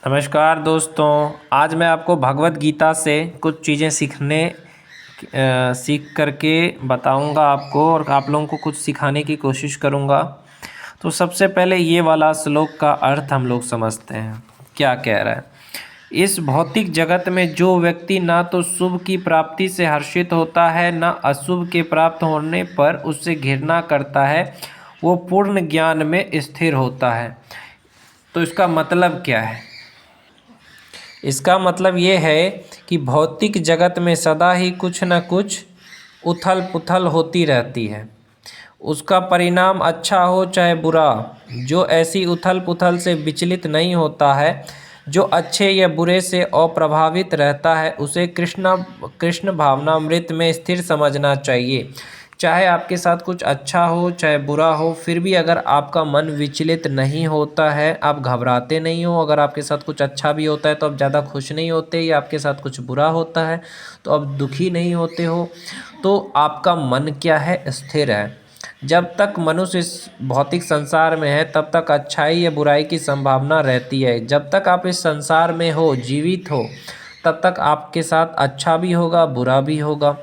नमस्कार दोस्तों। आज मैं आपको भगवत गीता से कुछ चीज़ें सीख करके बताऊंगा आपको और आप लोगों को कुछ सिखाने की कोशिश करूंगा। तो सबसे पहले ये वाला श्लोक का अर्थ हम लोग समझते हैं क्या कह रहा है। इस भौतिक जगत में जो व्यक्ति ना तो शुभ की प्राप्ति से हर्षित होता है ना अशुभ के प्राप्त होने पर उससे घृणा करता है, वो पूर्ण ज्ञान में स्थिर होता है। तो इसका मतलब क्या है? इसका मतलब ये है कि भौतिक जगत में सदा ही कुछ न कुछ उथल पुथल होती रहती है। उसका परिणाम अच्छा हो चाहे बुरा, जो ऐसी उथल पुथल से विचलित नहीं होता है, जो अच्छे या बुरे से अप्रभावित रहता है, उसे कृष्ण भावनामृत में स्थिर समझना चाहिए। चाहे आपके साथ कुछ अच्छा हो चाहे बुरा हो, फिर भी अगर आपका मन विचलित नहीं होता है, आप घबराते नहीं हो, अगर आपके साथ कुछ अच्छा भी होता है तो आप ज़्यादा खुश नहीं होते, या आपके साथ कुछ बुरा होता है तो आप दुखी नहीं होते हो, तो आपका मन क्या है? स्थिर है। जब तक मनुष्य इस भौतिक संसार में है तब तक अच्छाई या बुराई की संभावना रहती है। जब तक आप इस संसार में हो, जीवित हो, तब तक आपके साथ अच्छा भी होगा बुरा भी होगा।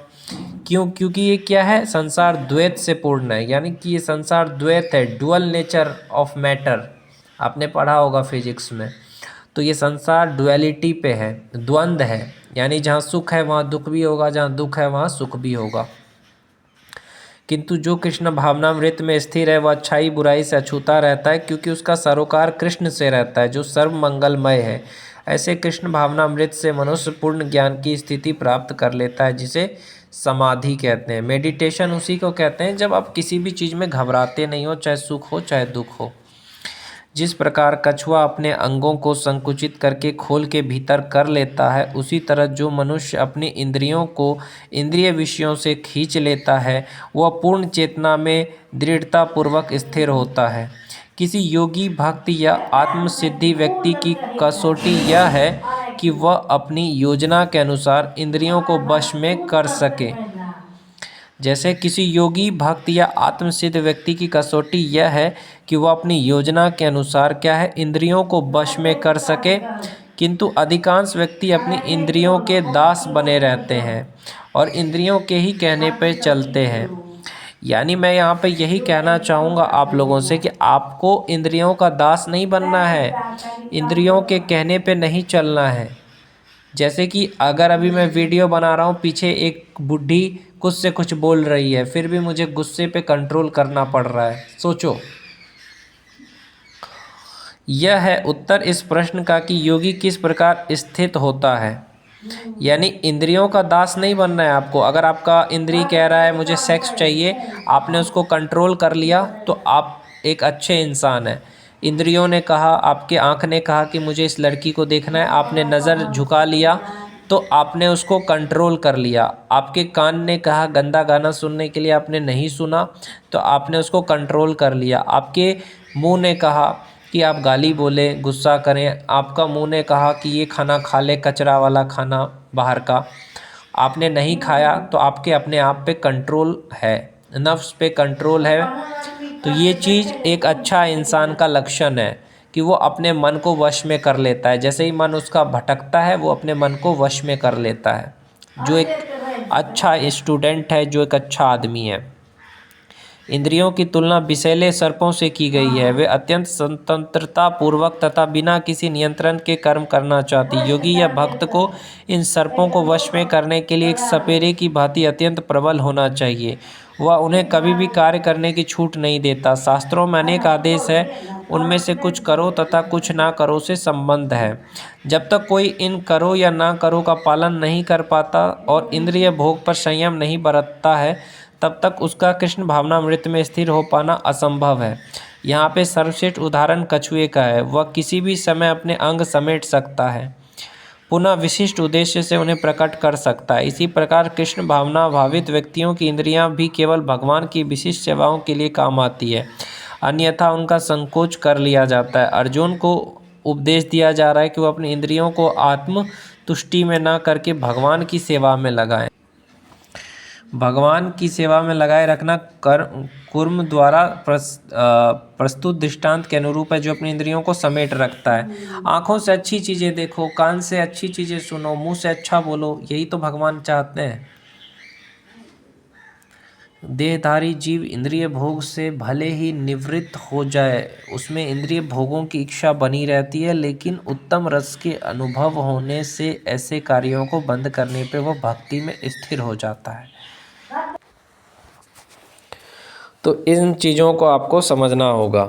क्योंकि ये क्या है? संसार द्वैत से पूर्ण है, यानी कि ये संसार द्वैत है, डुअल नेचर ऑफ मैटर। आपने पढ़ा होगा फिजिक्स में। तो ये संसार डुअलिटी पे है, द्वंद्व है, यानी जहाँ सुख है वहाँ दुख भी होगा, जहाँ दुख है वहाँ सुख भी होगा। किंतु जो कृष्ण भावनामृत में स्थिर है वह अच्छाई बुराई से अछूता रहता है, क्योंकि उसका सरोकार कृष्ण से रहता है जो सर्व मंगलमय है। ऐसे कृष्ण भावनामृत से मनुष्य पूर्ण ज्ञान की स्थिति प्राप्त कर लेता है, जिसे समाधि कहते हैं। मेडिटेशन उसी को कहते हैं जब आप किसी भी चीज़ में घबराते नहीं हो, चाहे सुख हो चाहे दुख हो। जिस प्रकार कछुआ अपने अंगों को संकुचित करके खोल के भीतर कर लेता है, उसी तरह जो मनुष्य अपनी इंद्रियों को इंद्रिय विषयों से खींच लेता है, वह पूर्ण चेतना में दृढ़तापूर्वक स्थिर होता है। किसी योगी भक्त या आत्मसिद्धि व्यक्ति की कसौटी यह है कि वह अपनी योजना के अनुसार इंद्रियों को वश में कर सके। जैसे किसी योगी भक्त या आत्मसिद्ध व्यक्ति की कसौटी यह है कि वह अपनी योजना के अनुसार क्या है? इंद्रियों को वश में कर सके। किंतु अधिकांश व्यक्ति अपनी इंद्रियों के दास बने रहते हैं और इंद्रियों के ही कहने पर चलते हैं। यानी मैं यहाँ पे यही कहना चाहूँगा आप लोगों से कि आपको इंद्रियों का दास नहीं बनना है, इंद्रियों के कहने पे नहीं चलना है। जैसे कि अगर अभी मैं वीडियो बना रहा हूँ, पीछे एक बुढ़ी कुछ से कुछ बोल रही है, फिर भी मुझे गुस्से पे कंट्रोल करना पड़ रहा है। सोचो, यह है उत्तर इस प्रश्न का कि योगी किस प्रकार स्थित होता है। यानी इंद्रियों का दास नहीं बनना है आपको। अगर आपका इंद्रिय कह रहा है मुझे सेक्स चाहिए, आपने उसको कंट्रोल कर लिया तो आप एक अच्छे इंसान हैं। इंद्रियों ने कहा, आपके आँख ने कहा कि मुझे इस लड़की को देखना है, आपने नज़र झुका लिया तो आपने उसको कंट्रोल कर लिया। आपके कान ने कहा गंदा गाना सुनने के लिए, आपने नहीं सुना तो आपने उसको कंट्रोल कर लिया। आपके मुंह ने कहा कि आप गाली बोले, गुस्सा करें, आपका मुंह ने कहा कि ये खाना खा ले, कचरा वाला खाना बाहर का, आपने नहीं खाया तो आपके अपने आप पे कंट्रोल है, नफ्स पे कंट्रोल है। तो ये चीज़ एक अच्छा इंसान का लक्षण है कि वो अपने मन को वश में कर लेता है। जैसे ही मन उसका भटकता है वो अपने मन को वश में कर लेता है। जो एक अच्छा स्टूडेंट है, जो एक अच्छा आदमी है। इंद्रियों की तुलना विषैले सर्पों से की गई है। वे अत्यंत स्वतंत्रता पूर्वक तथा बिना किसी नियंत्रण के कर्म करना चाहती। योगी या भक्त को इन सर्पों को वश में करने के लिए एक सपेरे की भांति अत्यंत प्रबल होना चाहिए। वह उन्हें कभी भी कार्य करने की छूट नहीं देता। शास्त्रों में अनेक आदेश है, उनमें से कुछ करो तथा कुछ ना करो से संबंध है। जब तक कोई इन करो या ना करो का पालन नहीं कर पाता और इंद्रिय भोग पर संयम नहीं बरतता है, तब तक उसका कृष्ण भावनामृत में स्थिर हो पाना असंभव है। यहाँ पे सर्वश्रेष्ठ उदाहरण कछुए का है। वह किसी भी समय अपने अंग समेट सकता है, पुनः विशिष्ट उद्देश्य से उन्हें प्रकट कर सकता है। इसी प्रकार कृष्ण भावना भावित व्यक्तियों की इंद्रियां भी केवल भगवान की विशिष्ट सेवाओं के लिए काम आती है, अन्यथा उनका संकोच कर लिया जाता है। अर्जुन को उपदेश दिया जा रहा है कि वो अपनी इंद्रियों को आत्म तुष्टि में ना करके भगवान की सेवा में लगाएं। भगवान की सेवा में लगाए रखना कुर्म द्वारा प्रस्तुत दृष्टांत के अनुरूप है, जो अपनी इंद्रियों को समेट रखता है। आँखों से अच्छी चीज़ें देखो, कान से अच्छी चीज़ें सुनो, मुंह से अच्छा बोलो, यही तो भगवान चाहते हैं। देहधारी जीव इंद्रिय भोग से भले ही निवृत्त हो जाए, उसमें इंद्रिय भोगों की इच्छा बनी रहती है, लेकिन उत्तम रस के अनुभव होने से ऐसे कार्यों को बंद करने पे वह भक्ति में स्थिर हो जाता है। तो इन चीज़ों को आपको समझना होगा।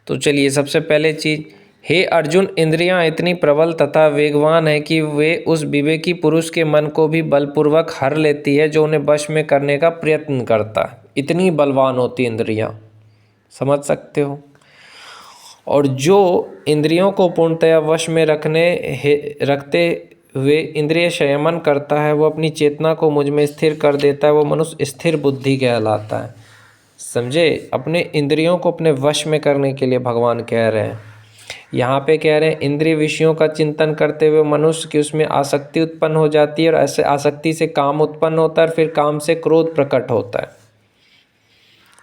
तो चलिए, सबसे पहले चीज़, हे अर्जुन, इंद्रियां इतनी प्रबल तथा वेगवान है कि वे उस विवेकी पुरुष के मन को भी बलपूर्वक हर लेती है जो उन्हें वश में करने का प्रयत्न करता है। इतनी बलवान होती इंद्रियां, समझ सकते हो। और जो इंद्रियों को पूर्णतया वश में रखते हुए इंद्रिय संयमन करता है, वो अपनी चेतना को मुझ में स्थिर कर देता है, वो मनुष्य स्थिर बुद्धि कहलाता है। समझे? अपने इंद्रियों को अपने वश में करने के लिए भगवान कह रहे हैं। यहाँ पे कह रहे हैं इंद्रिय विषयों का चिंतन करते हुए मनुष्य की उसमें आसक्ति उत्पन्न हो जाती है, और ऐसे आसक्ति से काम उत्पन्न होता है, फिर काम से क्रोध प्रकट होता है।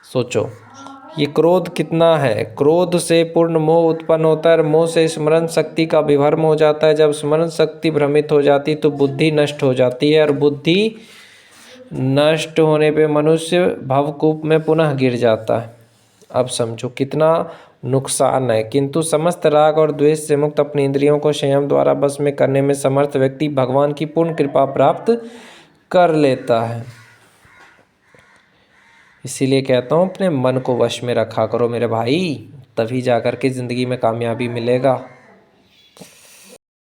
सोचो, ये क्रोध कितना है। क्रोध से पूर्ण मोह उत्पन्न होता है, और मोह से स्मरण शक्ति का विभ्रम हो जाता है। जब स्मरण शक्ति भ्रमित हो जाती तो बुद्धि नष्ट हो जाती है, और बुद्धि नष्ट होने पे मनुष्य भवकूप में पुनः गिर जाता है। अब समझो कितना नुकसान है। किंतु समस्त राग और द्वेष से मुक्त अपनी इंद्रियों को संयम द्वारा बस में करने में समर्थ व्यक्ति भगवान की पूर्ण कृपा प्राप्त कर लेता है। इसीलिए कहता हूँ अपने मन को वश में रखा करो मेरे भाई, तभी जाकर के ज़िंदगी में कामयाबी मिलेगा।